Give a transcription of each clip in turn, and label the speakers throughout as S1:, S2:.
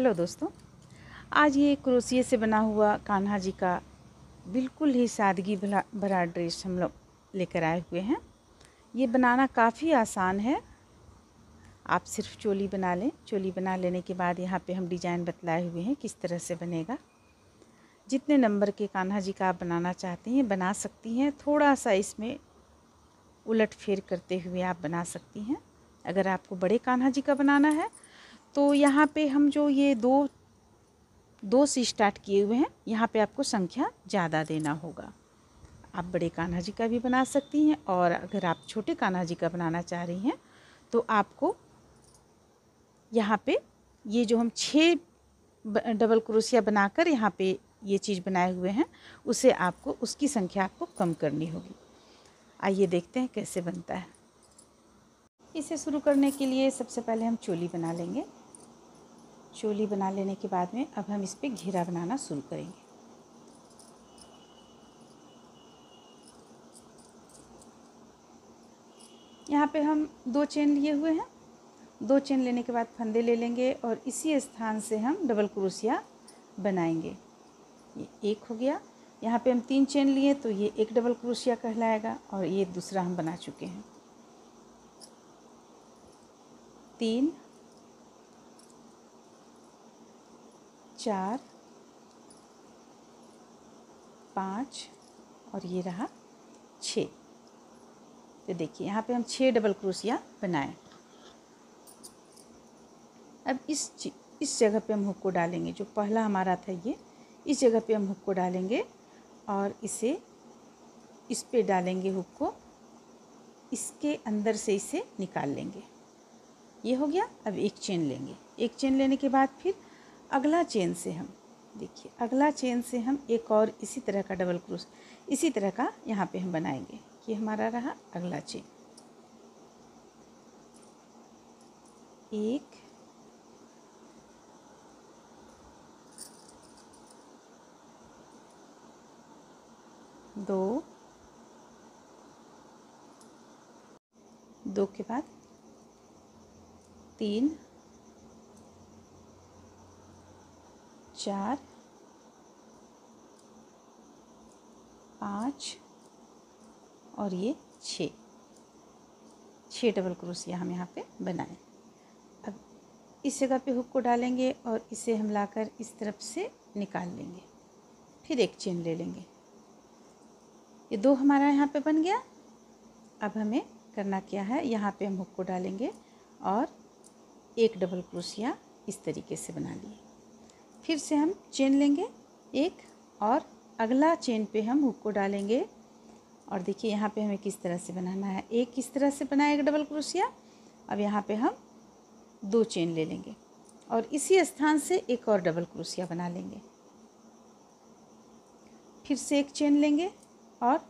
S1: Hello दोस्तों, आज ये क्रोशिया से बना हुआ कान्हा जी का बिल्कुल ही सादगी भरा ड्रेस हम लोग लेकर आए हुए हैं। ये बनाना काफ़ी आसान है। आप सिर्फ चोली बना लें। चोली बना लेने के बाद यहाँ पे हम डिज़ाइन बतलाए हुए हैं किस तरह से बनेगा। जितने नंबर के कान्हा जी का आप बनाना चाहती हैं बना सकती हैं। थोड़ा सा इसमें उलट फेर करते हुए आप बना सकती हैं। अगर आपको बड़े कान्हा जी का बनाना है तो यहाँ पे हम जो ये दो से स्टार्ट किए हुए हैं, यहाँ पे आपको संख्या ज़्यादा देना होगा। आप बड़े कान्हा जी का भी बना सकती हैं और अगर आप छोटे कान्हा जी का बनाना चाह रही हैं तो आपको यहाँ पे ये जो हम 6 डबल क्रोशिया बनाकर यहाँ पे ये चीज़ बनाए हुए हैं उसे आपको उसकी संख्या आपको कम करनी होगी। आइए देखते हैं कैसे बनता है। इसे शुरू करने के लिए सबसे पहले हम चोली बना लेंगे। चोली बना लेने के बाद में अब हम इस पर घेरा बनाना शुरू करेंगे। यहाँ पे हम 2 चेन लिए हुए हैं। 2 चेन लेने के बाद फंदे ले लेंगे और इसी स्थान से हम डबल क्रोशिया बनाएंगे। ये एक हो गया। यहाँ पे हम 3 चेन लिए तो ये एक डबल क्रोशिया कहलाएगा और ये दूसरा हम बना चुके हैं। 3 4 5 और ये रहा 6। तो देखिए यहाँ पे हम 6 डबल क्रोशिया बनाए। अब इस जगह पे हम हुक को डालेंगे। जो पहला हमारा था ये, इस जगह पे हम हुक को डालेंगे और इसे इस पे डालेंगे हुक को, इसके अंदर से इसे निकाल लेंगे। ये हो गया। अब एक चेन लेंगे। एक चेन लेने के बाद फिर अगला चेन से हम देखिए अगला चेन से हम एक और इसी तरह का डबल क्रोश इसी तरह का यहाँ पे हम बनाएंगे। ये हमारा रहा अगला चेन। 1 2 2 के बाद 3 4 5 और ये 6 डबल क्रोशिया हम यहाँ पे बनाएं। अब इस जगह पे हुक को डालेंगे और इसे हम लाकर इस तरफ से निकाल लेंगे। फिर एक चेन ले लेंगे। ये 2 हमारा यहाँ पे बन गया। अब हमें करना क्या है, यहाँ पे हम हुक को डालेंगे और एक डबल क्रोशिया इस तरीके से बना लिए। फिर से हम चेन लेंगे एक और अगला चेन पे हम हुक को डालेंगे और देखिए यहाँ पे हमें किस तरह से बनाना है। एक इस तरह से बनाए एक डबल क्रोशिया। अब यहाँ पे हम 2 चेन ले लेंगे और इसी स्थान से एक और डबल क्रोशिया बना लेंगे। फिर से एक चेन लेंगे और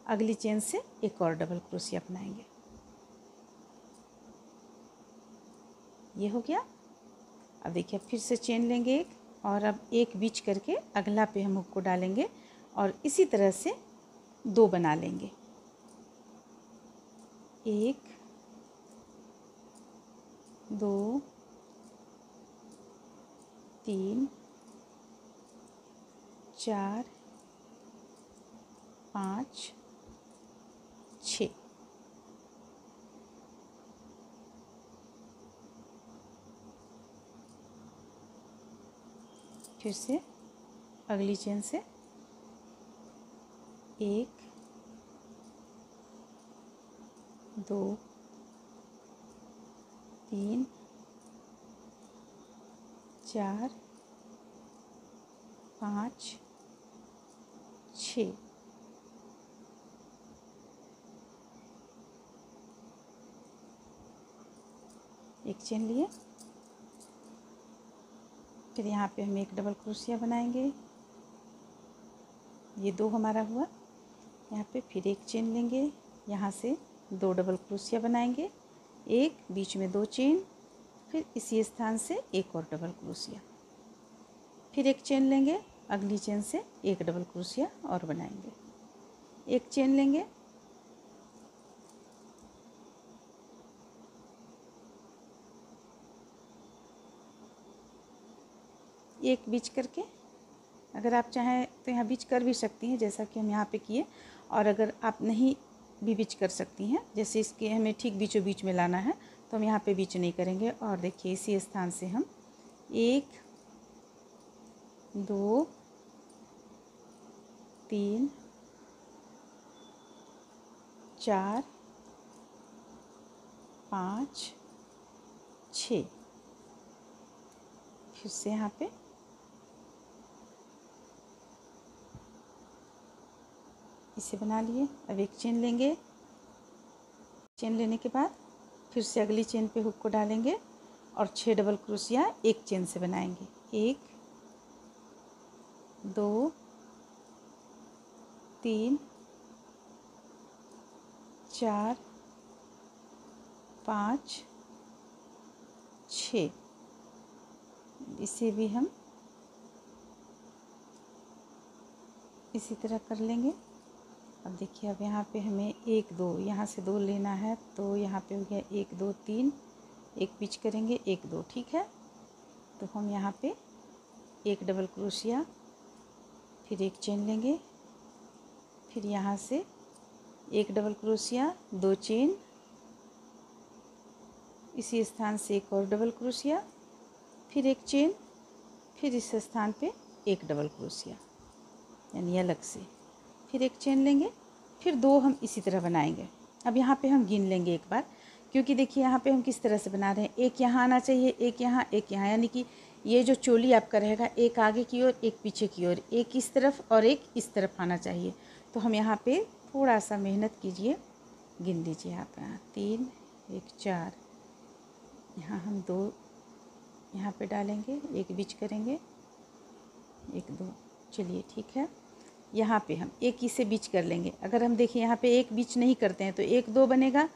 S1: अगली चेन से एक और डबल क्रोशिया बनाएंगे। ये हो गया। अब देखिए फिर से चेन लेंगे एक और अब एक बीच करके अगला पे हम हुक को डालेंगे और इसी तरह से 2 बना लेंगे। 1 2 3 4 5 6। फिर से अगली चेन से 1 2 3 4 5 6। एक चेन लिए। फिर यहाँ पे हम एक डबल क्रोशिया बनाएंगे। ये 2 हमारा हुआ। यहाँ पे फिर एक चेन लेंगे, यहाँ से 2 डबल क्रोशिया बनाएंगे, एक बीच में 2 चेन, फिर इसी स्थान से एक और डबल क्रोशिया। फिर एक चेन लेंगे, अगली चेन से एक डबल क्रोशिया और बनाएंगे। एक चेन लेंगे, एक बीच करके, अगर आप चाहें तो यहाँ बीच कर भी सकती हैं जैसा कि हम यहाँ पे किए, और अगर आप नहीं भी बीच कर सकती हैं, जैसे इसके हमें ठीक बीचों बीच में लाना है तो हम यहाँ पे बीच नहीं करेंगे। और देखिए इसी स्थान से हम 1 2 3 4 5 6, फिर से यहाँ पे इसे बना लिए। अब एक चेन लेंगे, चेन लेने के बाद फिर से अगली चेन पे हुक को डालेंगे और 6 डबल क्रोशिया एक चेन से बनाएंगे। 1 2 3 4 5 6, इसे भी हम इसी तरह कर लेंगे। अब देखिए अब यहाँ पे हमें 1 2 यहाँ से 2 लेना है, तो यहाँ पे हो गया 1 2 3, एक पिच करेंगे 1 2, ठीक है। तो हम यहाँ पे एक डबल क्रोशिया, फिर एक चेन लेंगे, फिर यहाँ से एक डबल क्रोशिया 2 चेन, इसी स्थान से एक और डबल क्रोशिया, फिर एक चेन, फिर इस स्थान पे एक डबल क्रोशिया यानी अलग से, फिर एक चेन लेंगे, फिर 2 हम इसी तरह बनाएंगे। अब यहाँ पे हम गिन लेंगे एक बार, क्योंकि देखिए यहाँ पे हम किस तरह से बना रहे हैं, एक यहाँ आना चाहिए, एक यहाँ, एक यहाँ, यानी कि ये जो चोली आपका रहेगा एक आगे की ओर एक पीछे की ओर, एक इस तरफ और एक इस तरफ आना चाहिए। तो हम यहाँ पे थोड़ा सा मेहनत कीजिए, गिन लीजिए आप, 3 1 4, यहाँ हम 2 यहाँ पे डालेंगे, एक बीच करेंगे 1 2, चलिए ठीक है। यहाँ पे हम एक ही से बीच कर लेंगे। अगर हम देखिए यहाँ पे एक बीच नहीं करते हैं तो 1 2 बनेगा,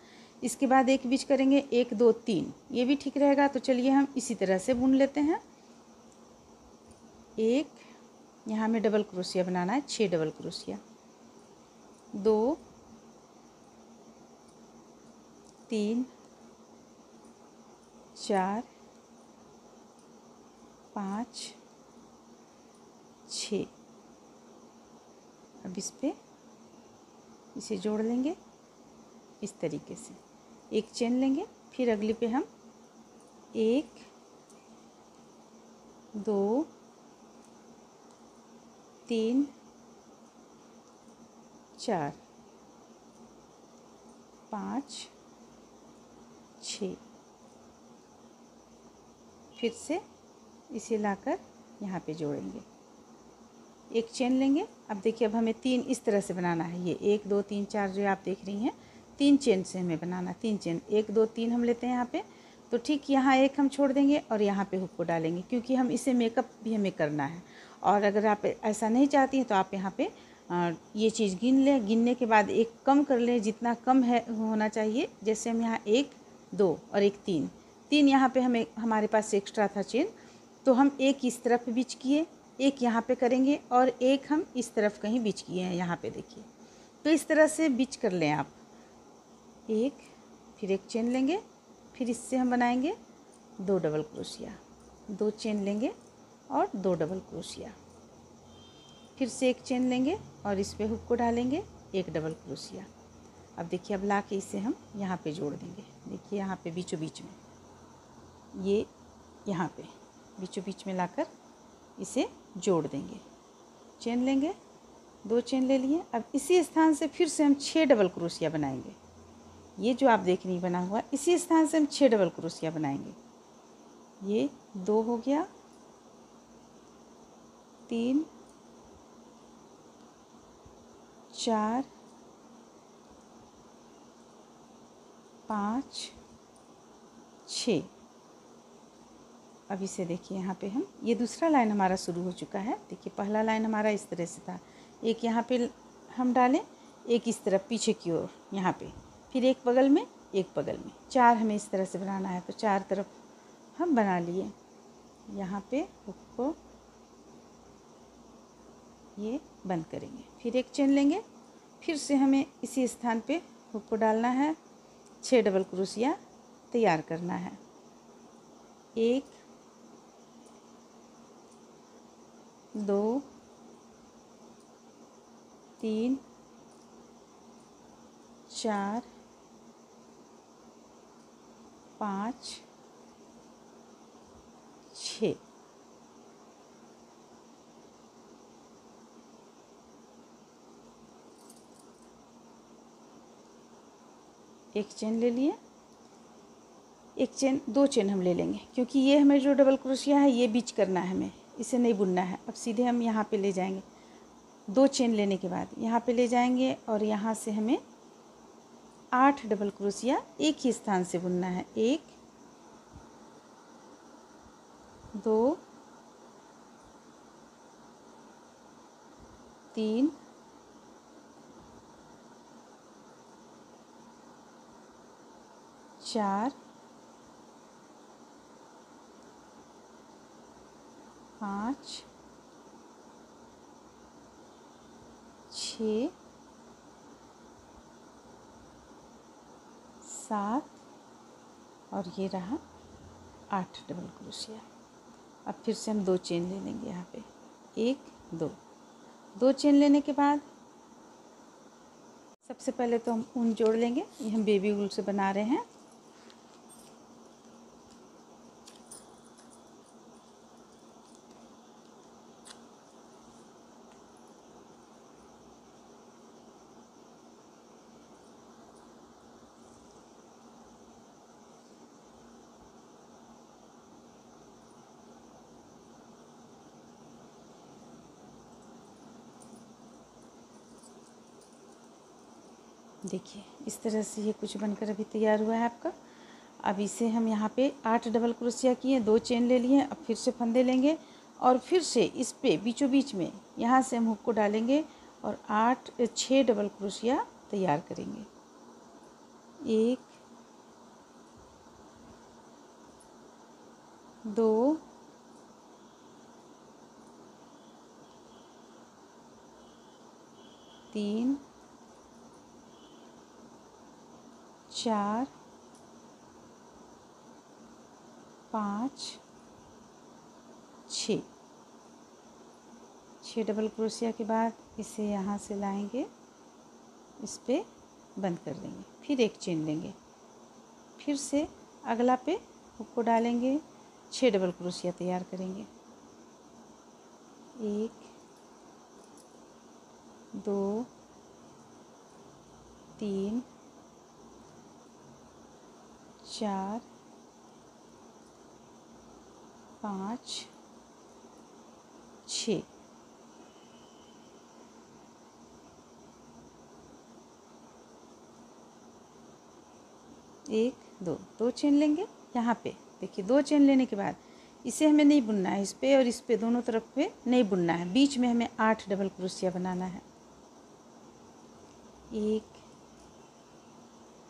S1: इसके बाद एक बीच करेंगे 1 2 3, ये भी ठीक रहेगा। तो चलिए हम इसी तरह से बुन लेते हैं। एक यहाँ हमें डबल क्रोशिया बनाना है, 6 डबल क्रोशिया, 2 3 4 5 6, अब इस पे इसे जोड़ लेंगे इस तरीके से, एक चेन लेंगे, फिर अगली पे हम 1 2 3 4 5 6, फिर से इसे लाकर यहाँ पे जोड़ेंगे, एक चेन लेंगे। अब देखिए अब हमें 3 इस तरह से बनाना है, ये 1 2 3 4 जो आप देख रही हैं 3 चेन से हमें बनाना, 3 चेन, 1 2 3 हम लेते हैं यहाँ पे। तो ठीक यहाँ एक हम छोड़ देंगे और यहाँ पे हुक को डालेंगे, क्योंकि हम इसे मेकअप भी हमें करना है। और अगर आप ऐसा नहीं चाहती हैं तो आप यहाँ पे ये चीज़ गिन लें, गिनने के बाद एक कम कर लें, जितना कम है होना चाहिए। जैसे हम यहाँ 1 2 और एक 3 3 यहाँ पे हमें हमारे पास एक्स्ट्रा था चेन, तो हम एक इस तरफ बीच किए, एक यहाँ पे करेंगे और एक हम इस तरफ कहीं बीच किए हैं, यहाँ पे देखिए। तो इस तरह से बीच कर लें आप, एक फिर एक चेन लेंगे, फिर इससे हम बनाएंगे 2 डबल क्रोशिया, 2 चेन लेंगे और 2 डबल क्रोशिया, फिर से एक चेन लेंगे और इस पे हुक को डालेंगे, एक डबल क्रोशिया। अब देखिए अब ला के इसे हम यहाँ पे जोड़ देंगे, देखिए यहाँ पे बीचों बीच में, ये यहाँ पे बीचों बीच में लाकर इसे जोड़ देंगे, चेन लेंगे, 2 चेन ले लिए। अब इसी स्थान से फिर से हम 6 डबल क्रोशिया बनाएंगे, ये जो आप देख रही बना हुआ, इसी स्थान से हम 6 डबल क्रोशिया बनाएंगे। ये 2 हो गया, 3 4 5 6। अब इसे देखिए यहाँ पे हम, ये दूसरा लाइन हमारा शुरू हो चुका है। देखिए पहला लाइन हमारा इस तरह से था, एक यहाँ पे हम डालें, एक इस तरफ पीछे की ओर यहाँ पे, फिर एक बगल में एक बगल में, 4 हमें इस तरह से बनाना है। तो 4 तरफ हम बना लिए, यहाँ पे हुक को ये बंद करेंगे, फिर एक चेन लेंगे, फिर से हमें इसी स्थान पे हुक को डालना है, 6 डबल क्रोशिया तैयार करना है, 1 2 3 4 5 6। एक चेन ले लिए, एक चेन, 2 चेन हम ले लेंगे क्योंकि ये हमें जो डबल क्रोशिया है ये बीच करना है, हमें इसे नहीं बुनना है। अब सीधे हम यहाँ पे ले जाएंगे, 2 चेन लेने के बाद यहाँ पे ले जाएंगे और यहाँ से हमें 8 डबल क्रोशिया एक ही स्थान से बुनना है। 1 2 3 4 5 6 7 और ये रहा 8 डबल क्रोशिया। अब फिर से हम 2 चेन ले लेंगे यहाँ पे, 1 2 चेन लेने के बाद सबसे पहले तो हम ऊन जोड़ लेंगे। ये हम बेबी वूल से बना रहे हैं। देखिए इस तरह से ये कुछ बनकर अभी तैयार हुआ है आपका। अब इसे हम यहाँ पे 8 डबल क्रोशिया किए, 2 चेन ले लिए। अब फिर से फंदे लेंगे और फिर से इस पे बीचों बीच में यहाँ से हम हुक को डालेंगे और 6 डबल क्रोशिया तैयार करेंगे। 1 2 3 4 5 6 डबल क्रोशिया के बाद इसे यहाँ से लाएंगे, इस पे बंद कर देंगे, फिर एक चेन लेंगे, फिर से अगला पे हुक को डालेंगे, 6 डबल क्रोशिया तैयार करेंगे। 1 2 3 4 5 6 1 2 चेन लेंगे। यहाँ पे देखिए 2 चेन लेने के बाद इसे हमें नहीं बुनना है, इस पे और इस पे दोनों तरफ पे नहीं बुनना है, बीच में हमें 8 डबल क्रोशिया बनाना है। 1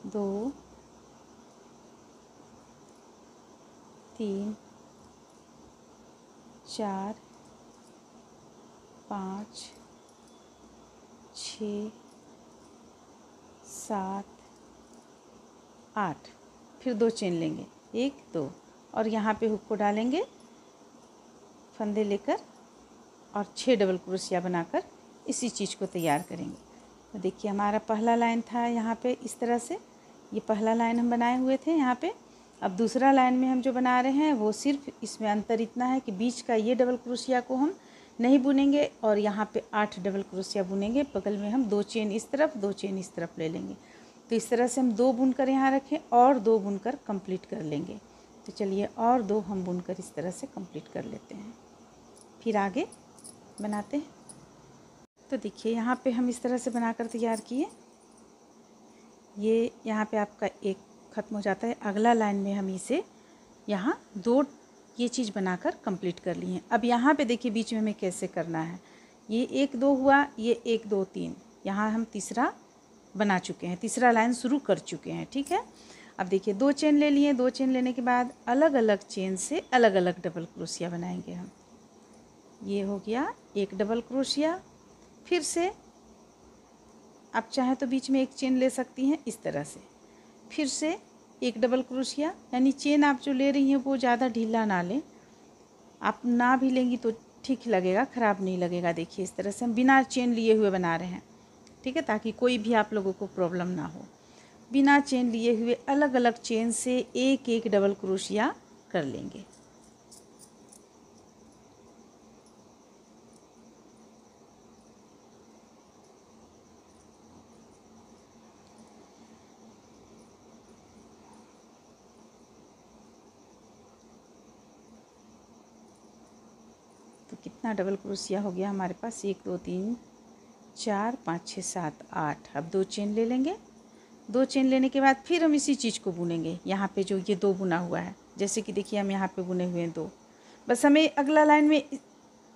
S1: 2 3 4 5 6 7 8 फिर 2 चेन लेंगे, 1 2 और यहाँ पे हुक को डालेंगे, फंदे लेकर और 6 डबल क्रोशिया बनाकर इसी चीज़ को तैयार करेंगे। तो देखिए हमारा पहला लाइन था यहाँ पे इस तरह से, ये पहला लाइन हम बनाए हुए थे यहाँ पे। अब दूसरा लाइन में हम जो बना रहे हैं वो सिर्फ इसमें अंतर इतना है कि बीच का ये डबल क्रोशिया को हम नहीं बुनेंगे और यहाँ पे 8 डबल क्रोशिया बुनेंगे। बगल में हम 2 चेन इस तरफ 2 चेन इस तरफ ले लेंगे। तो इस तरह से हम 2 बुनकर यहाँ रखें और 2 बुनकर कंप्लीट कर लेंगे। तो चलिए और 2 हम बुनकर इस तरह से कंप्लीट कर लेते हैं, फिर आगे बनाते हैं। तो देखिए यहाँ पे हम इस तरह से बनाकर तैयार किए। ये यहाँ पे आपका एक ख़त्म हो जाता है। अगला लाइन में हम इसे यहाँ 2 ये चीज़ बनाकर कंप्लीट कर लिए हैं। अब यहाँ पे देखिए बीच में हमें कैसे करना है। ये 1 2 हुआ, ये 1 2 3, यहाँ हम तीसरा बना चुके हैं, तीसरा लाइन शुरू कर चुके हैं। ठीक है, अब देखिए 2 चेन ले लिए, 2 चेन लेने के बाद अलग अलग चेन से अलग अलग डबल क्रोशिया बनाएंगे हम। ये हो गया एक डबल क्रोशिया, फिर से आप चाहें तो बीच में एक चेन ले सकती हैं इस तरह से, फिर से एक डबल क्रोशिया, यानी चेन आप जो ले रही हैं वो ज़्यादा ढीला ना लें, आप ना भी लेंगी तो ठीक लगेगा, ख़राब नहीं लगेगा। देखिए इस तरह से हम बिना चेन लिए हुए बना रहे हैं, ठीक है, ताकि कोई भी आप लोगों को प्रॉब्लम ना हो। बिना चेन लिए हुए अलग अलग चेन से एक एक डबल क्रोशिया कर लेंगे। तो कितना डबल क्रोशिया हो गया हमारे पास, 1 2 3 4 5 6 7 8। अब 2 चेन ले लेंगे। 2 चेन लेने के बाद फिर हम इसी चीज़ को बुनेंगे। यहाँ पे जो ये 2 बुना हुआ है, जैसे कि देखिए हम यहाँ पे बुने हुए हैं 2, बस हमें अगला लाइन में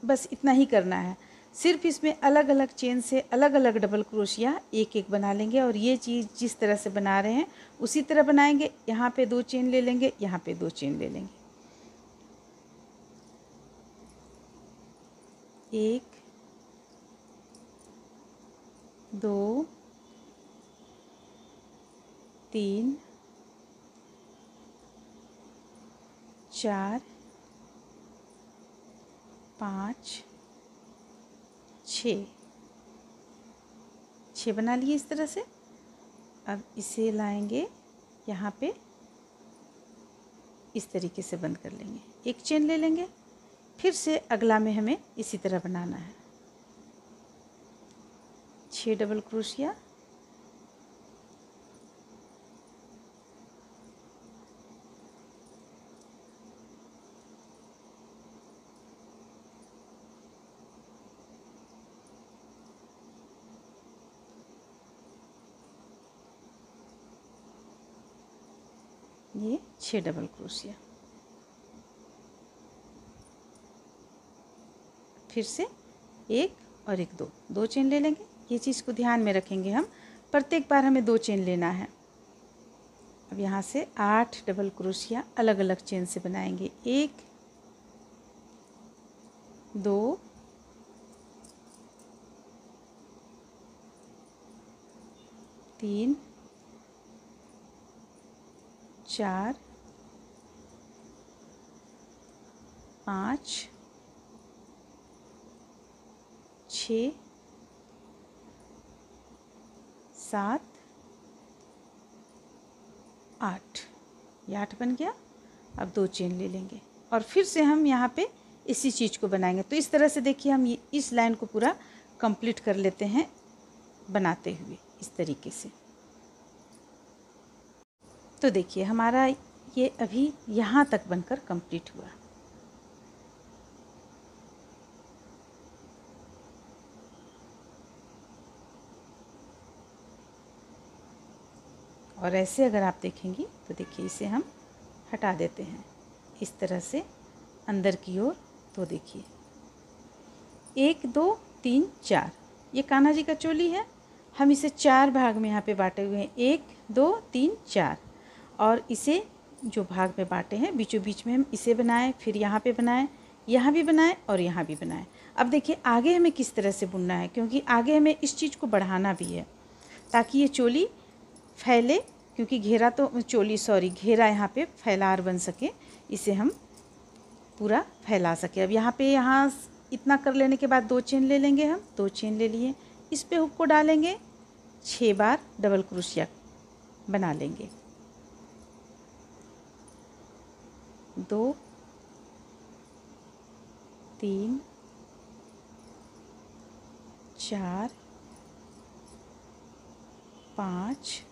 S1: बस इतना ही करना है। सिर्फ इसमें अलग अलग चेन से अलग अलग डबल क्रोशिया एक एक बना लेंगे, और ये चीज़ जिस तरह से बना रहे हैं उसी तरह बनाएंगे। यहाँ पे 2 चेन ले लेंगे, यहाँ पे 2 चेन ले लेंगे। 1 2 3 4 5 6 बना लिए इस तरह से। अब इसे लाएंगे यहाँ पे, इस तरीके से बंद कर लेंगे। एक चेन ले लेंगे, फिर से अगला में हमें इसी तरह बनाना है। 6 डबल क्रोशिया, ये 6 डबल क्रोशिया। फिर से 1 और 1 2 चेन ले लेंगे। ये चीज़ को ध्यान में रखेंगे हम, प्रत्येक बार हमें 2 चेन लेना है। अब यहाँ से 8 डबल क्रोशिया अलग अलग चेन से बनाएंगे। 1 2 3 4 5 6 7 8। ये 8 बन गया। अब 2 चेन ले लेंगे और फिर से हम यहाँ पे इसी चीज़ को बनाएंगे। तो इस तरह से देखिए हम ये इस लाइन को पूरा कंप्लीट कर लेते हैं बनाते हुए इस तरीके से। तो देखिए हमारा ये अभी यहाँ तक बनकर कंप्लीट हुआ। और ऐसे अगर आप देखेंगी तो देखिए इसे हम हटा देते हैं इस तरह से अंदर की ओर। तो देखिए 1 2 3 4 ये कान्हा जी का चोली है। हम इसे 4 भाग में यहाँ पे बांटे हुए हैं, 1 2 3 4। और इसे जो भाग में बांटे हैं बीचों बीच में हम इसे बनाएं, फिर यहाँ पे बनाएं, यहाँ भी बनाएं और यहाँ भी बनाएं। अब देखिए आगे हमें किस तरह से बुनना है, क्योंकि आगे हमें इस चीज़ को बढ़ाना भी है ताकि ये चोली फैले, क्योंकि घेरा यहाँ पे फैलार बन सके, इसे हम पूरा फैला सके। अब यहाँ इतना कर लेने के बाद 2 चेन ले लेंगे। हम 2 चेन ले लिए, इस पे हुक को डालेंगे, 6 बार डबल क्रोशिया बना लेंगे। 2 3 4 5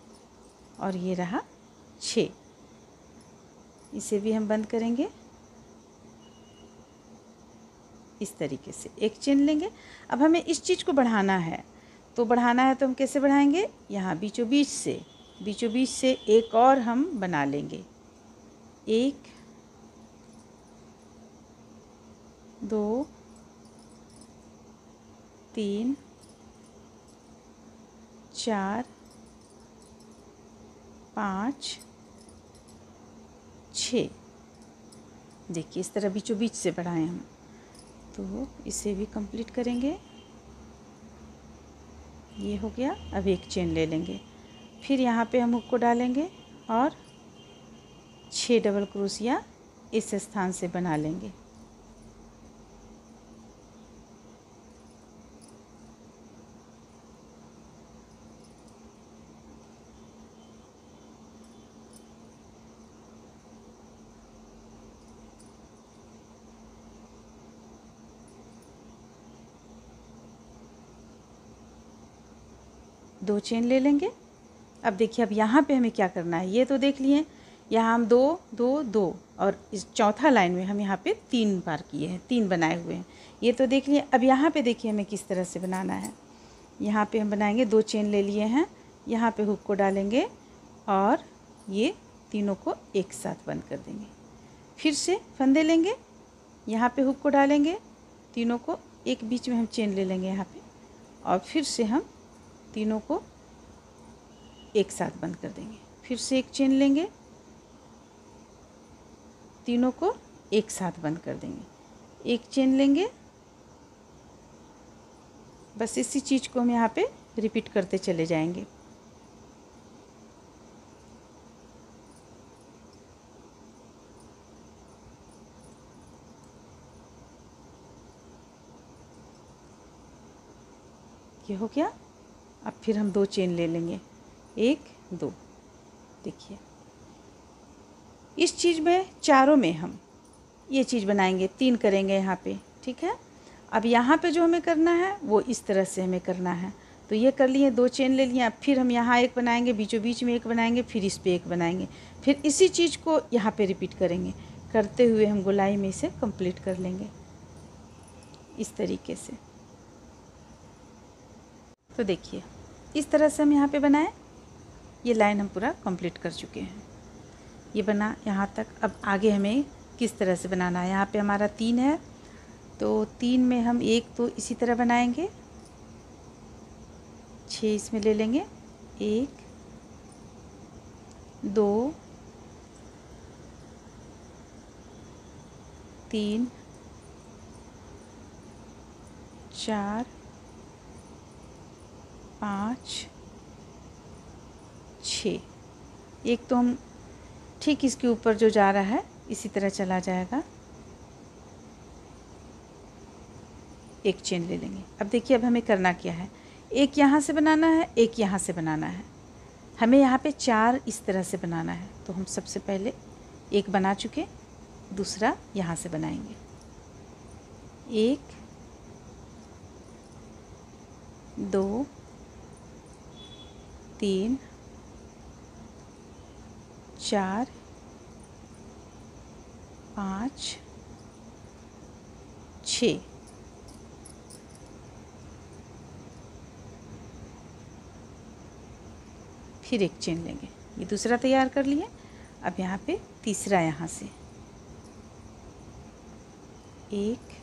S1: और ये रहा 6। इसे भी हम बंद करेंगे इस तरीके से। एक चेन लेंगे। अब हमें इस चीज़ को बढ़ाना है, तो हम कैसे बढ़ाएंगे, यहाँ बीचों बीच से एक और हम बना लेंगे। 1 2 3 4 5 6। देखिए इस तरह बीचों बीच से बढ़ाएं हम। तो इसे भी कंप्लीट करेंगे। ये हो गया। अब एक चेन ले लेंगे, फिर यहाँ पे हम हुक को डालेंगे और 6 डबल क्रोशिया इस स्थान से बना लेंगे। 2 चेन ले लेंगे। अब देखिए अब यहाँ पे हमें क्या करना है, ये तो देख लिए, यहाँ हम 2 2 2 और इस चौथा लाइन में हम यहाँ पे 3 बार किए हैं, 3 बनाए हुए हैं, ये तो देख लिए। अब यहाँ पे देखिए हमें किस तरह से बनाना है। यहाँ पे हम बनाएंगे, 2 चेन ले लिए हैं, यहाँ पे हुक को डालेंगे और ये तीनों को एक साथ बंद कर देंगे। फिर से फंदे लेंगे, यहाँ पे हुक को डालेंगे, तीनों को एक बीच में हम चेन ले लेंगे यहाँ पे, और फिर से हम तीनों को एक साथ बंद कर देंगे। फिर से एक चेन लेंगे, तीनों को एक साथ बंद कर देंगे, एक चेन लेंगे। बस इसी चीज़ को हम यहाँ पे रिपीट करते चले जाएंगे। ये हो गया। अब फिर हम 2 चेन ले लेंगे, 1 2। देखिए इस चीज़ में चारों में हम ये चीज़ बनाएंगे, 3 करेंगे यहाँ पे, ठीक है। अब यहाँ पे जो हमें करना है वो इस तरह से हमें करना है। तो ये कर लिए, 2 चेन ले लिए। अब फिर हम यहाँ एक बनाएंगे, बीचों बीच में एक बनाएंगे, फिर इस पे एक बनाएंगे, फिर इसी चीज़ को यहाँ पे रिपीट करेंगे। करते हुए हम गोलाई में इसे कंप्लीट कर लेंगे इस तरीके से। तो देखिए इस तरह से हम यहाँ पे बनाए, ये लाइन हम पूरा कंप्लीट कर चुके हैं। ये बना यहाँ तक। अब आगे हमें किस तरह से बनाना है। यहाँ पे हमारा 3 है, तो 3 में हम 1 तो इसी तरह बनाएंगे, 6 इसमें ले लेंगे, 1 2 3 4 5 6। एक तो हम ठीक इसके ऊपर जो जा रहा है इसी तरह चला जाएगा, एक चेन ले लेंगे। अब देखिए अब हमें करना क्या है, एक यहाँ से बनाना है, एक यहाँ से बनाना है। हमें यहाँ पे 4 इस तरह से बनाना है। तो हम सबसे पहले एक बना चुके, दूसरा यहाँ से बनाएंगे, 1 2 3 4 5 6। फिर एक चेन लेंगे, ये दूसरा तैयार कर लिए। अब यहाँ पे तीसरा, यहाँ से 1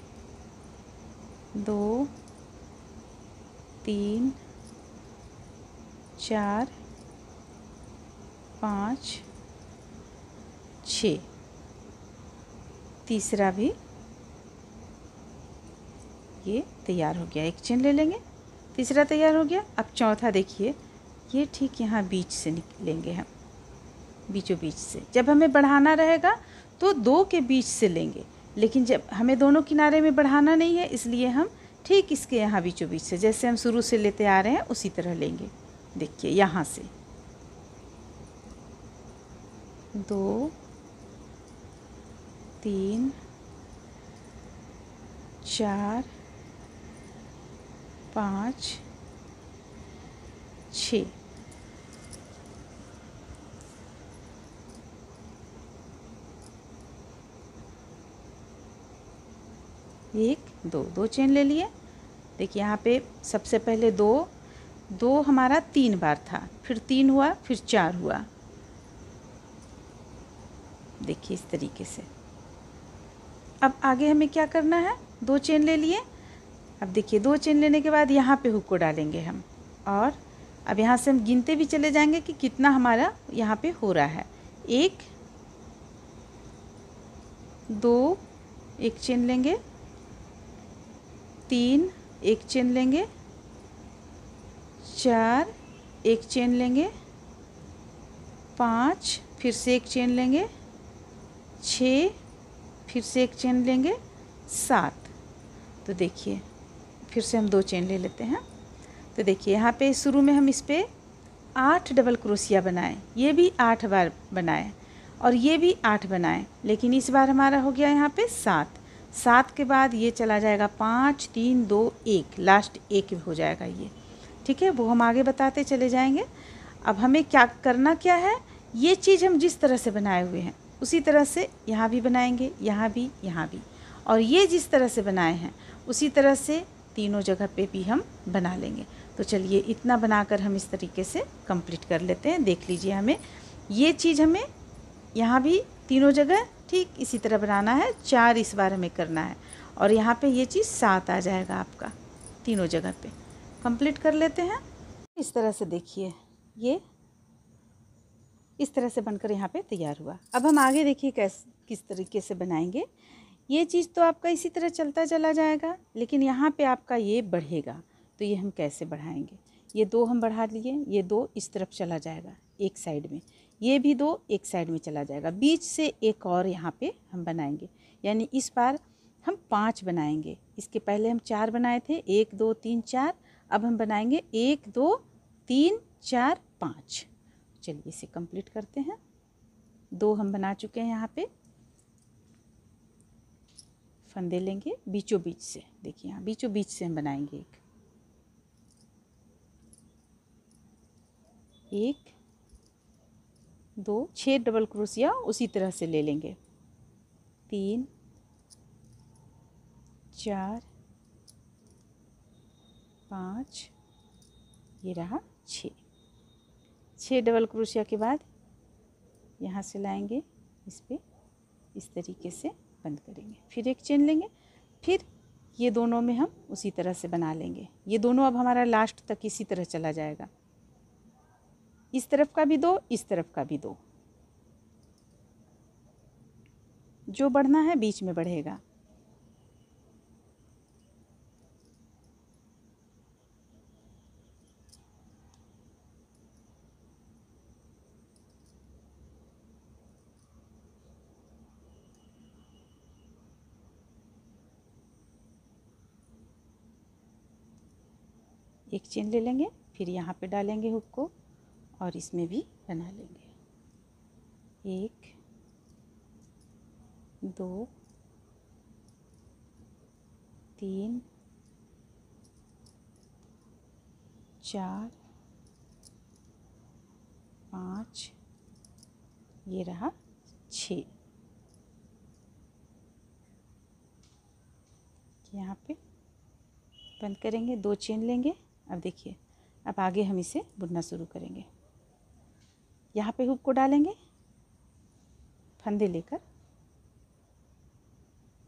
S1: 2 3 4 5 6। तीसरा भी ये तैयार हो गया, एक चेन ले लेंगे, तीसरा तैयार हो गया। अब चौथा देखिए, ये ठीक यहाँ बीच से निकलेंगे हम, बीचों बीच से। जब हमें बढ़ाना रहेगा तो 2 के बीच से लेंगे, लेकिन जब हमें दोनों किनारे में बढ़ाना नहीं है, इसलिए हम ठीक इसके यहाँ बीचों बीच से, जैसे हम शुरू से लेते आ रहे हैं उसी तरह लेंगे। देखिए यहाँ से 2 3 4 5 6। एक 2 चेन ले लिए। देखिए यहाँ पे सबसे पहले 2 हमारा 3 बार था, फिर 3 हुआ, फिर 4 हुआ। देखिए इस तरीके से। अब आगे हमें क्या करना है, 2 चेन ले लिए। अब देखिए 2 चेन लेने के बाद यहाँ पे हुक को डालेंगे हम, और अब यहाँ से हम गिनते भी चले जाएंगे कि कितना हमारा यहाँ पे हो रहा है। 1 2 एक चेन लेंगे, 3 एक चेन लेंगे, 4 एक चेन लेंगे, 5 फिर से एक चेन लेंगे, 6 फिर से एक चेन लेंगे, 7। तो देखिए फिर से हम 2 चेन ले लेते हैं। तो देखिए यहाँ पे शुरू में हम इस पे 8 डबल क्रोशिया बनाए, ये भी 8 बार बनाए और ये भी 8 बनाए, लेकिन इस बार हमारा हो गया यहाँ पे 7 के बाद ये चला जाएगा 5 3 2 1, लास्ट 1 हो जाएगा ये। ठीक है, वो हम आगे बताते चले जाएंगे। अब हमें क्या है, ये चीज़ हम जिस तरह से बनाए हुए हैं उसी तरह से यहाँ भी बनाएंगे, यहाँ भी, यहाँ भी, और ये जिस तरह से बनाए हैं उसी तरह से तीनों जगह पे भी हम बना लेंगे। तो चलिए इतना बनाकर हम इस तरीके से कंप्लीट कर लेते हैं। देख लीजिए, हमें ये चीज़ हमें यहाँ भी तीनों जगह ठीक इसी तरह बनाना है। 4 इस बार हमें करना है और यहाँ पे ये चीज़ 7 आ जाएगा आपका तीनों जगह पे। कंप्लीट कर लेते हैं। इस तरह से देखिए, ये इस तरह से बनकर यहाँ पे तैयार हुआ। अब हम आगे देखिए किस तरीके से बनाएंगे। ये चीज़ तो आपका इसी तरह चलता चला जाएगा, लेकिन यहाँ पे आपका ये बढ़ेगा। तो ये हम कैसे बढ़ाएंगे, ये 2 हम बढ़ा लिए, ये 2 इस तरफ चला जाएगा एक साइड में, ये भी 2 एक साइड में चला जाएगा। बीच से एक और यहाँ पे हम बनाएंगे, यानी इस बार हम 5 बनाएंगे। इसके पहले हम 4 बनाए थे, 1 2 3 4। अब हम बनाएंगे 1 2 3 4 5। चलिए इसे कंप्लीट करते हैं। 2 हम बना चुके हैं। यहाँ पे फंदे लेंगे बीचों बीच से, देखिए यहाँ बीचों बीच से हम बनाएंगे एक 2 6 डबल क्रोशिया उसी तरह से ले लेंगे। 3 4 5, ये रहा 6 डबल क्रोशिया के बाद यहाँ से लाएंगे, इस पे इस तरीके से बंद करेंगे, फिर एक चेन लेंगे, फिर ये दोनों में हम उसी तरह से बना लेंगे। ये दोनों अब हमारा लास्ट तक इसी तरह चला जाएगा। इस तरफ का भी 2, इस तरफ का भी 2, जो बढ़ना है बीच में बढ़ेगा। एक चेन ले लेंगे, फिर यहाँ पे डालेंगे हुक को और इसमें भी बना लेंगे। 1 2 3 4 5, ये रहा 6। यहाँ पे बंद करेंगे, 2 चेन लेंगे। अब देखिए, अब आगे हम इसे बुनना शुरू करेंगे। यहाँ पे हुक को डालेंगे फंदे लेकर।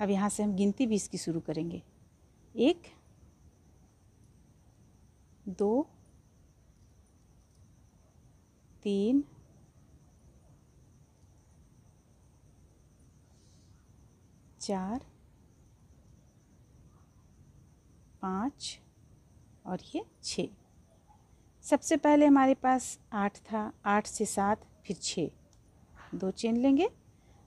S1: अब यहाँ से हम गिनती 20 की शुरू करेंगे। 1 2 3 4 5 और ये 6। सबसे पहले हमारे पास 8 था, 8 से 7 फिर 6, 2 चेन लेंगे।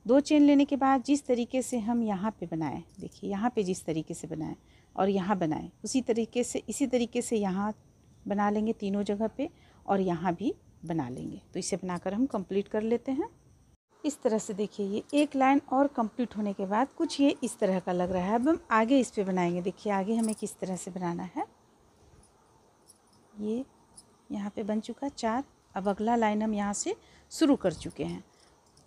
S1: 2 चेन लेने के बाद जिस तरीके से हम यहाँ पे बनाए, देखिए यहाँ पे जिस तरीके से बनाए और यहाँ बनाए उसी तरीके से, इसी तरीके से यहाँ बना लेंगे तीनों जगह पे और यहाँ भी बना लेंगे। तो इसे बनाकर हम कंप्लीट कर लेते हैं। इस तरह से देखिए, ये एक लाइन और कंप्लीट होने के बाद कुछ ये इस तरह का लग रहा है। अब हम आगे इस पे बनाएंगे। देखिए आगे हमें किस तरह से बनाना है। ये यहाँ पे बन चुका 4। अब अगला लाइन हम यहाँ से शुरू कर चुके हैं,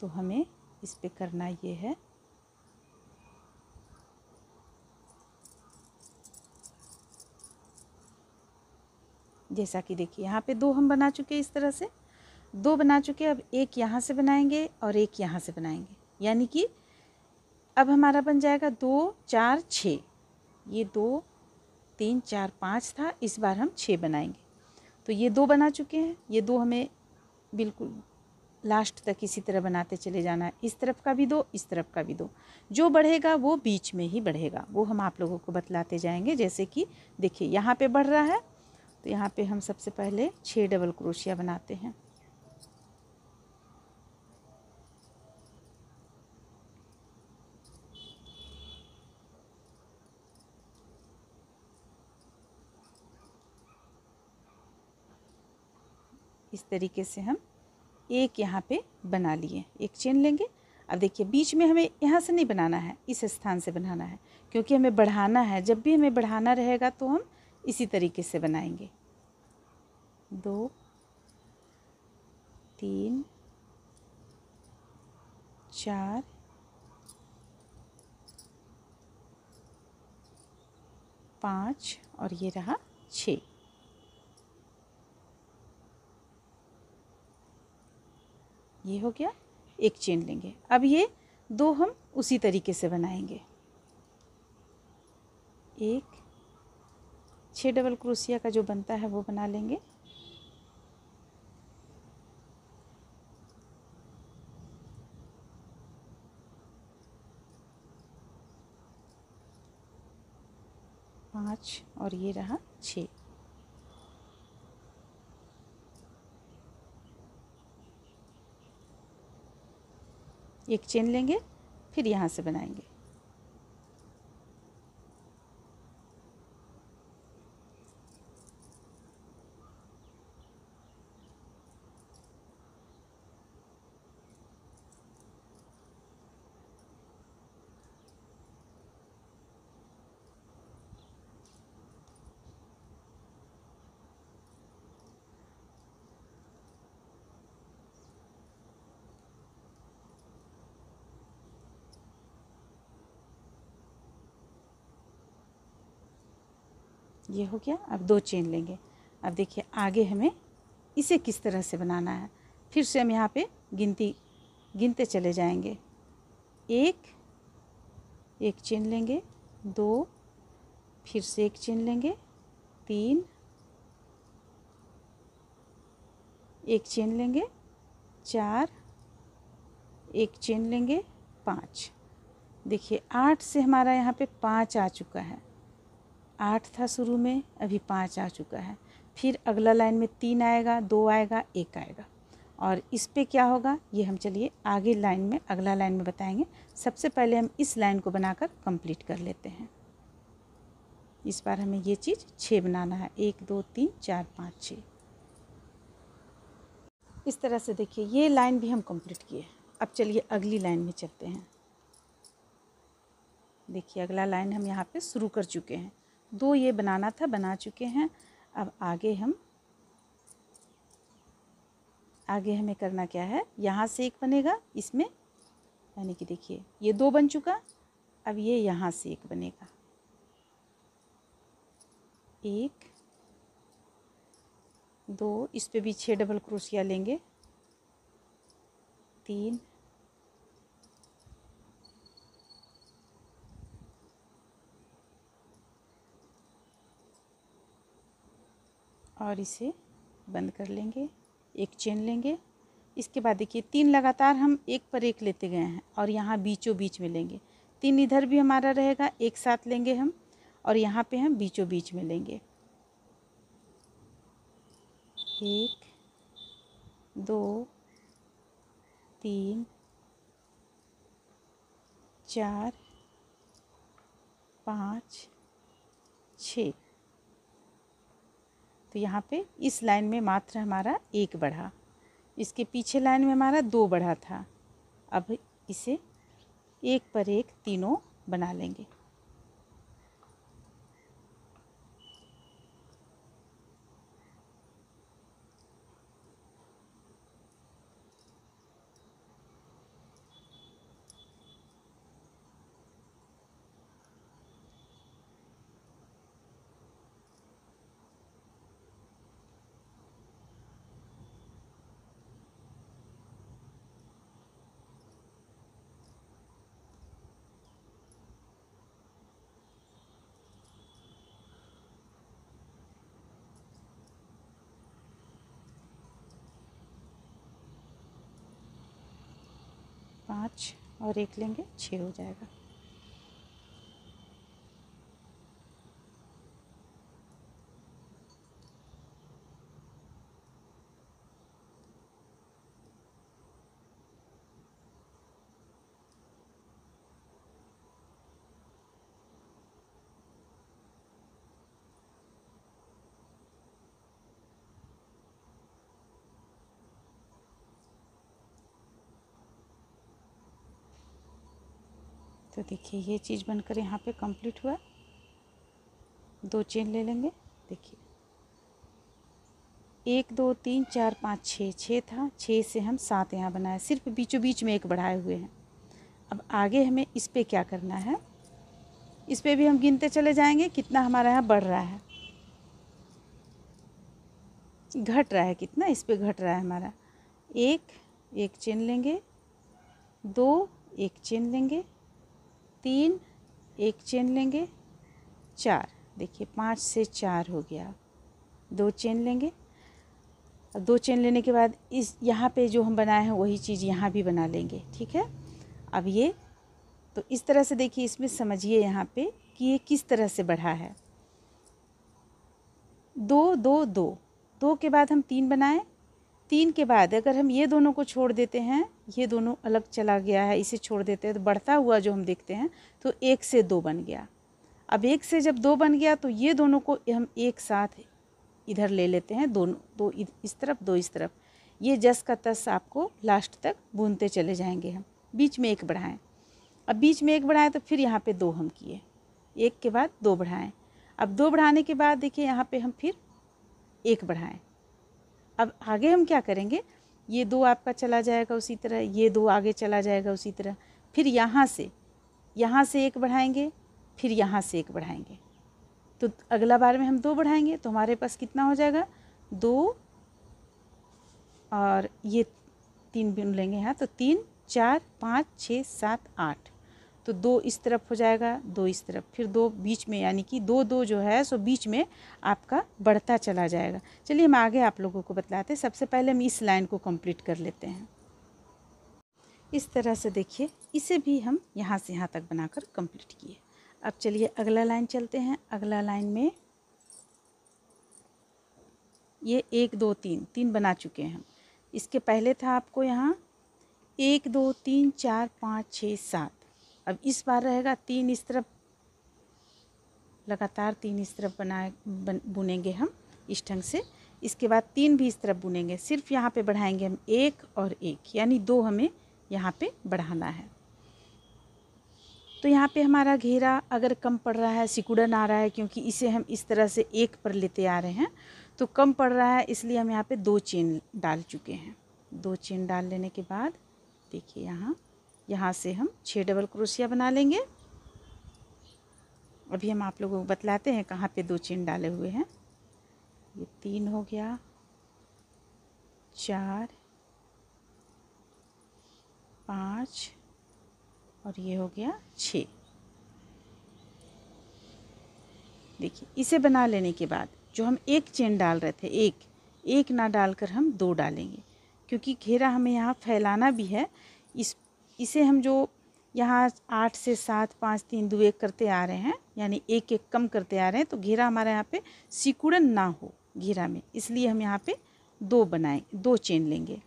S1: तो हमें इस पे करना ये है, जैसा कि देखिए यहाँ पे 2 हम बना चुके, इस तरह से 2 बना चुके। अब एक यहाँ से बनाएंगे और एक यहाँ से बनाएंगे, यानी कि अब हमारा बन जाएगा 2 4 6। ये 2 3 4 5 था, इस बार हम 6 बनाएंगे। तो ये 2 बना चुके हैं, ये 2 हमें बिल्कुल लास्ट तक इसी तरह बनाते चले जाना है। इस तरफ का भी 2, इस तरफ का भी 2, जो बढ़ेगा वो बीच में ही बढ़ेगा, वो हम आप लोगों को बतलाते जाएंगे। जैसे कि देखिए यहाँ पे बढ़ रहा है, तो यहाँ पे हम सबसे पहले 6 डबल क्रोशिया बनाते हैं। इस तरीके से हम एक यहाँ पे बना लिए, एक चेन लेंगे। अब देखिए बीच में हमें यहाँ से नहीं बनाना है, इस स्थान से बनाना है, क्योंकि हमें बढ़ाना है। जब भी हमें बढ़ाना रहेगा तो हम इसी तरीके से बनाएंगे। 2 3 4 5 और ये रहा 6। ये हो गया, एक चेन लेंगे। अब ये 2 हम उसी तरीके से बनाएंगे। एक 6 डबल क्रोशिया का जो बनता है वो बना लेंगे। पाँच और ये रहा 6। एक चेन लेंगे, फिर यहाँ से बनाएंगे। ये हो गया। अब 2 चेन लेंगे। अब देखिए आगे हमें इसे किस तरह से बनाना है। फिर से हम यहाँ पे गिनते चले जाएंगे। एक चेन लेंगे, 2 फिर से एक चेन लेंगे, 3 एक चेन लेंगे, 4 एक चेन लेंगे, 5। देखिए 8 से हमारा यहाँ पे 5 आ चुका है। 8 था शुरू में, अभी 5 आ चुका है। फिर अगला लाइन में 3 आएगा, 2 आएगा, 1 आएगा। और इस पे क्या होगा ये हम चलिए आगे लाइन में, अगला लाइन में बताएंगे। सबसे पहले हम इस लाइन को बनाकर कंप्लीट कर लेते हैं। इस बार हमें ये चीज़ 6 बनाना है। 1 2 3 4 5 6। इस तरह से देखिए ये लाइन भी हम कंप्लीट किए। अब चलिए अगली लाइन में चलते हैं। देखिए अगला लाइन हम यहाँ पे शुरू कर चुके हैं। 2 ये बनाना था, बना चुके हैं। अब आगे हमें करना क्या है, यहाँ से एक बनेगा इसमें, यानी कि देखिए ये 2 बन चुका। अब ये यहाँ से एक बनेगा। 1 2 इस पे भी 6 डबल क्रोशिया लेंगे, 3 और इसे बंद कर लेंगे। एक चेन लेंगे। इसके बाद देखिए 3 लगातार हम एक पर एक लेते गए हैं और यहाँ बीचों बीच में लेंगे। 3 इधर भी हमारा रहेगा, एक साथ लेंगे हम, और यहाँ पे हम बीचों बीच में लेंगे। 1 2 3 4 5 6। तो यहाँ पे इस लाइन में मात्र हमारा 1 बढ़ा। इसके पीछे लाइन में हमारा 2 बढ़ा था। अब इसे एक पर एक तीनों बना लेंगे। पाँच और एक लेंगे, 6 हो जाएगा। तो देखिए ये चीज़ बनकर यहाँ पे कंप्लीट हुआ। 2 चेन ले लेंगे। देखिए 1 2 3 4 5 6, 6 था, 6 से हम 7 यहाँ बनाए, सिर्फ बीचों बीच में एक बढ़ाए हुए हैं। अब आगे हमें इस पे क्या करना है, इस पे भी हम गिनते चले जाएंगे कितना हमारा यहाँ बढ़ रहा है, घट रहा है कितना, इस पे घट रहा है हमारा। एक चेन लेंगे, 2 एक चेन लेंगे, 3 एक चेन लेंगे, 4, देखिए 5 से 4 हो गया, 2 चेन लेंगे। अब 2 चेन लेने के बाद इस यहाँ पे जो हम बनाए हैं वही चीज़ यहाँ भी बना लेंगे, ठीक है। अब ये तो इस तरह से देखिए, इसमें समझिए यहाँ पे कि ये किस तरह से बढ़ा है। 2 2 2, 2 के बाद हम 3 बनाए, 3 के बाद अगर हम ये दोनों को छोड़ देते हैं, ये दोनों अलग चला गया है, इसे छोड़ देते हैं तो बढ़ता हुआ जो हम देखते हैं तो 1 से 2 बन गया। अब 1 से जब 2 बन गया तो ये दोनों को हम एक साथ इधर ले लेते हैं, दोनों, 2 इस तरफ 2 इस तरफ, ये जस का तस आपको लास्ट तक बुनते चले जाएंगे हम। बीच में 1 बढ़ाएं, अब बीच में 1 बढ़ाएं तो फिर यहाँ पे 2 हम किए, 1 के बाद 2 बढ़ाएं। अब 2 बढ़ाने के बाद देखिए यहाँ पे हम फिर 1 बढ़ाएं। अब आगे हम क्या करेंगे, ये 2 आपका चला जाएगा उसी तरह, ये 2 आगे चला जाएगा उसी तरह, फिर यहाँ से 1 बढ़ाएंगे, फिर यहाँ से 1 बढ़ाएंगे। तो अगला बार में हम 2 बढ़ाएंगे तो हमारे पास कितना हो जाएगा, 2 और ये 3 बुन लेंगे यहाँ, तो 3 4 5 6 7 8, तो 2 इस तरफ हो जाएगा, 2 इस तरफ, फिर 2 बीच में, यानी कि 2 2 जो है सो बीच में आपका बढ़ता चला जाएगा। चलिए हम आगे आप लोगों को बतलाते हैं। सबसे पहले हम इस लाइन को कंप्लीट कर लेते हैं। इस तरह से देखिए, इसे भी हम यहाँ से यहाँ तक बनाकर कंप्लीट किए। अब चलिए अगला लाइन चलते हैं। अगला लाइन में ये 1 2 3 बना चुके हैं हम। इसके पहले था आपको यहाँ 1 2 3 4 5 6 7, अब इस बार रहेगा 3 इस तरफ, लगातार 3 इस तरफ बुनेंगे हम इस ढंग से। इसके बाद 3 भी इस तरफ बुनेंगे, सिर्फ यहाँ पे बढ़ाएंगे हम 1 और 1, यानी 2 हमें यहाँ पे बढ़ाना है। तो यहाँ पे हमारा घेरा अगर कम पड़ रहा है, सिकुड़न आ रहा है, क्योंकि इसे हम इस तरह से 1 पर लेते आ रहे हैं तो कम पड़ रहा है, इसलिए हम यहाँ पे 2 चेन डाल चुके हैं। 2 चेन डाल लेने के बाद देखिए यहाँ से हम 6 डबल क्रोशिया बना लेंगे। अभी हम आप लोगों को बतलाते हैं कहाँ पे 2 चेन डाले हुए हैं। ये 3 हो गया, 4 5 और ये हो गया 6। देखिए इसे बना लेने के बाद जो हम 1 चेन डाल रहे थे, एक ना डालकर हम 2 डालेंगे, क्योंकि घेरा हमें यहाँ फैलाना भी है। इसे हम जो यहाँ 8 से 7 5 3 2 1 करते आ रहे हैं, यानी 1 1 कम करते आ रहे हैं, तो घेरा हमारे यहाँ पे सिकुड़न ना हो घेरा में, इसलिए हम यहाँ पे 2 चेन लेंगे।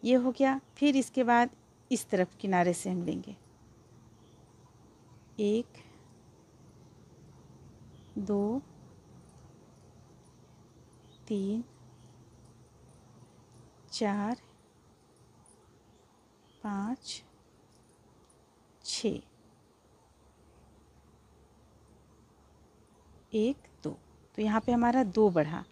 S1: ये हो गया। फिर इसके बाद इस तरफ किनारे से हम लेंगे 1 2 3 4 5 6, 1 2, तो यहाँ पे हमारा 2 बढ़ा,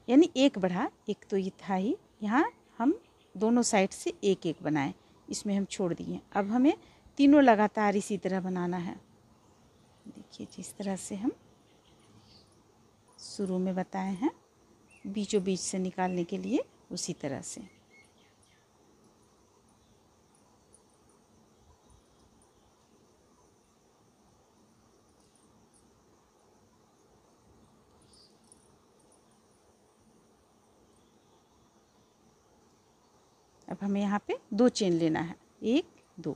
S1: यानी 1 बढ़ा, 1 तो ये था ही, यहाँ हम दोनों साइड से 1 1 बनाए, इसमें हम छोड़ दिए। अब हमें तीनों लगातार इसी तरह बनाना है। देखिए जिस तरह से हम शुरू में बताए हैं, बीचों बीच से निकालने के लिए, उसी तरह से। अब हमें यहाँ पे 2 चेन लेना है, 1 2,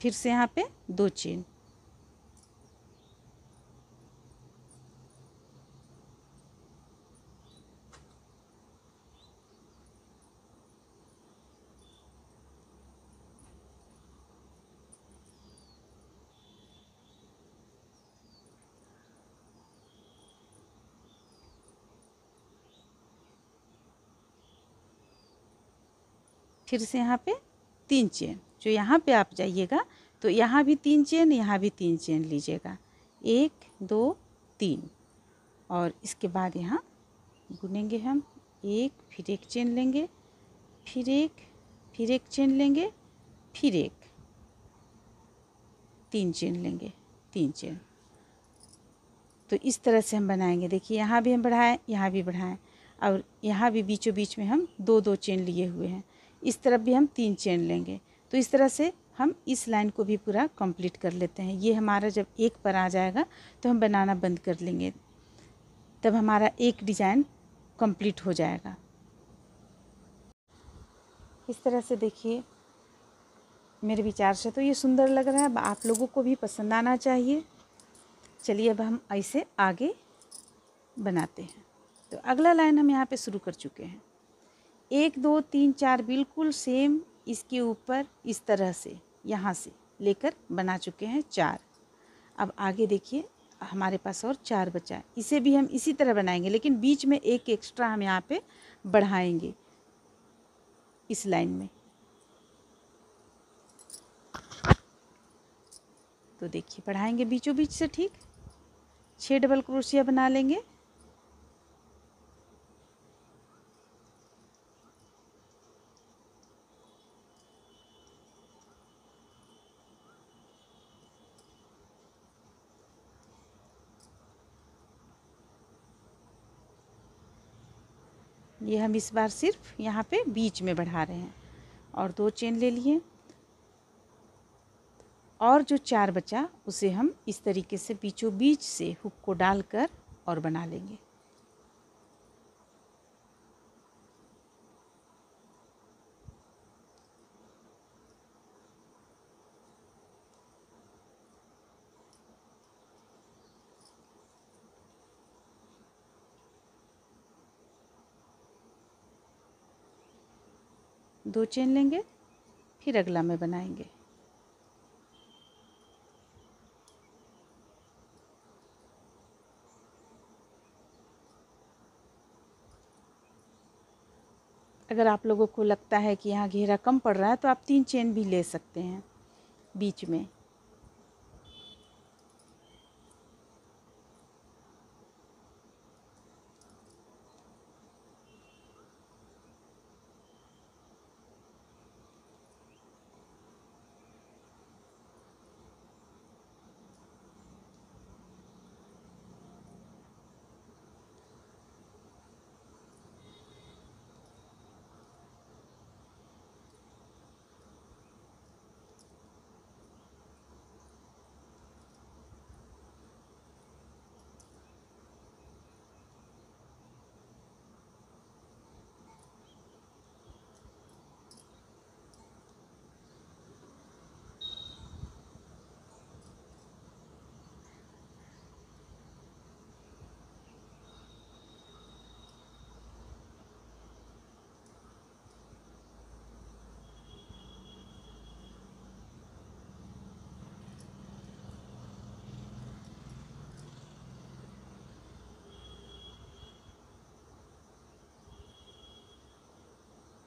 S1: फिर से यहाँ पे 2 चेन, फिर से यहाँ पे 3 चेन। जो यहाँ पे आप जाइएगा तो यहाँ भी 3 चेन, यहाँ भी 3 चेन लीजिएगा, 1 2 3। और इसके बाद यहाँ बुनेंगे हम 1, फिर 1 चेन लेंगे, फिर 1, फिर 1 चेन लेंगे, फिर 1, 3 चेन लेंगे, 3 चेन। तो इस तरह से हम बनाएंगे। देखिए यहाँ भी हम बढ़ाएं, यहाँ भी बढ़ाएं, और यहाँ भी बीचों बीच में हम 2-2 चेन लिए हुए हैं। इस तरफ भी हम 3 चेन लेंगे। तो इस तरह से हम इस लाइन को भी पूरा कंप्लीट कर लेते हैं। ये हमारा जब एक पर आ जाएगा तो हम बनाना बंद कर लेंगे, तब हमारा एक डिज़ाइन कंप्लीट हो जाएगा। इस तरह से देखिए, मेरे विचार से तो ये सुंदर लग रहा है, अब आप लोगों को भी पसंद आना चाहिए। चलिए अब हम ऐसे आगे बनाते हैं। तो अगला लाइन हम यहाँ पे शुरू कर चुके हैं। 1 2 3 4 बिल्कुल सेम इसके ऊपर इस तरह से यहाँ से लेकर बना चुके हैं 4। अब आगे देखिए हमारे पास और 4 बचा है। इसे भी हम इसी तरह बनाएंगे, लेकिन बीच में एक एक्स्ट्रा हम यहाँ पे बढ़ाएंगे इस लाइन में। तो देखिए बढ़ाएंगे बीचों बीच से, ठीक 6 डबल क्रोशिया बना लेंगे। ये हम इस बार सिर्फ यहाँ पे बीच में बढ़ा रहे हैं, और 2 चेन ले लिए, और जो 4 बचा उसे हम इस तरीके से बीचों बीच से हुक को डालकर और बना लेंगे। दो चेन लेंगे, फिर अगला में बनाएंगे। अगर आप लोगों को लगता है कि यहाँ घेरा कम पड़ रहा है तो आप 3 चेन भी ले सकते हैं बीच में।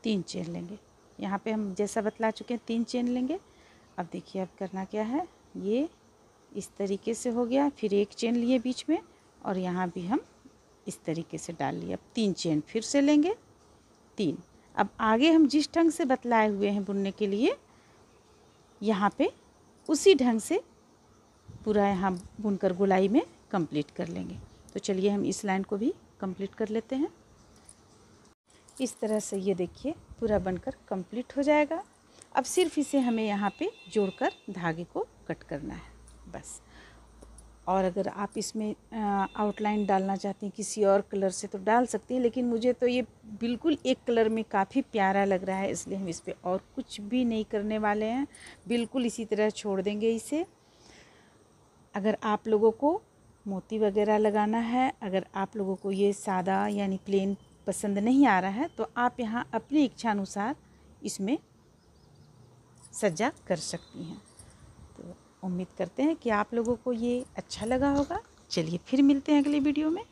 S1: तीन चेन लेंगे। यहाँ पे हम जैसा बतला चुके हैं 3 चेन लेंगे। अब देखिए अब करना क्या है, ये इस तरीके से हो गया, फिर 1 चेन लिए बीच में, और यहाँ भी हम इस तरीके से डाल लिए। अब 3 चेन फिर से लेंगे, 3। अब आगे हम जिस ढंग से बतलाए हुए हैं बुनने के लिए, यहाँ पे उसी ढंग से पूरा यहाँ बुनकर गोलाई में कंप्लीट कर लेंगे। तो चलिए हम इस लाइन को भी कंप्लीट कर लेते हैं। इस तरह से ये देखिए पूरा बनकर कंप्लीट हो जाएगा। अब सिर्फ इसे हमें यहाँ पे जोड़कर धागे को कट करना है बस। और अगर आप इसमें आउटलाइन डालना चाहती हैं किसी और कलर से तो डाल सकती हैं, लेकिन मुझे तो ये बिल्कुल एक कलर में काफ़ी प्यारा लग रहा है, इसलिए हम इस पर और कुछ भी नहीं करने वाले हैं, बिल्कुल इसी तरह छोड़ देंगे इसे। अगर आप लोगों को मोती वगैरह लगाना है, अगर आप लोगों को ये सादा यानी प्लेन पसंद नहीं आ रहा है, तो आप यहाँ अपनी इच्छा अनुसार इसमें सज्जा कर सकती हैं। तो उम्मीद करते हैं कि आप लोगों को ये अच्छा लगा होगा। चलिए फिर मिलते हैं अगली वीडियो में।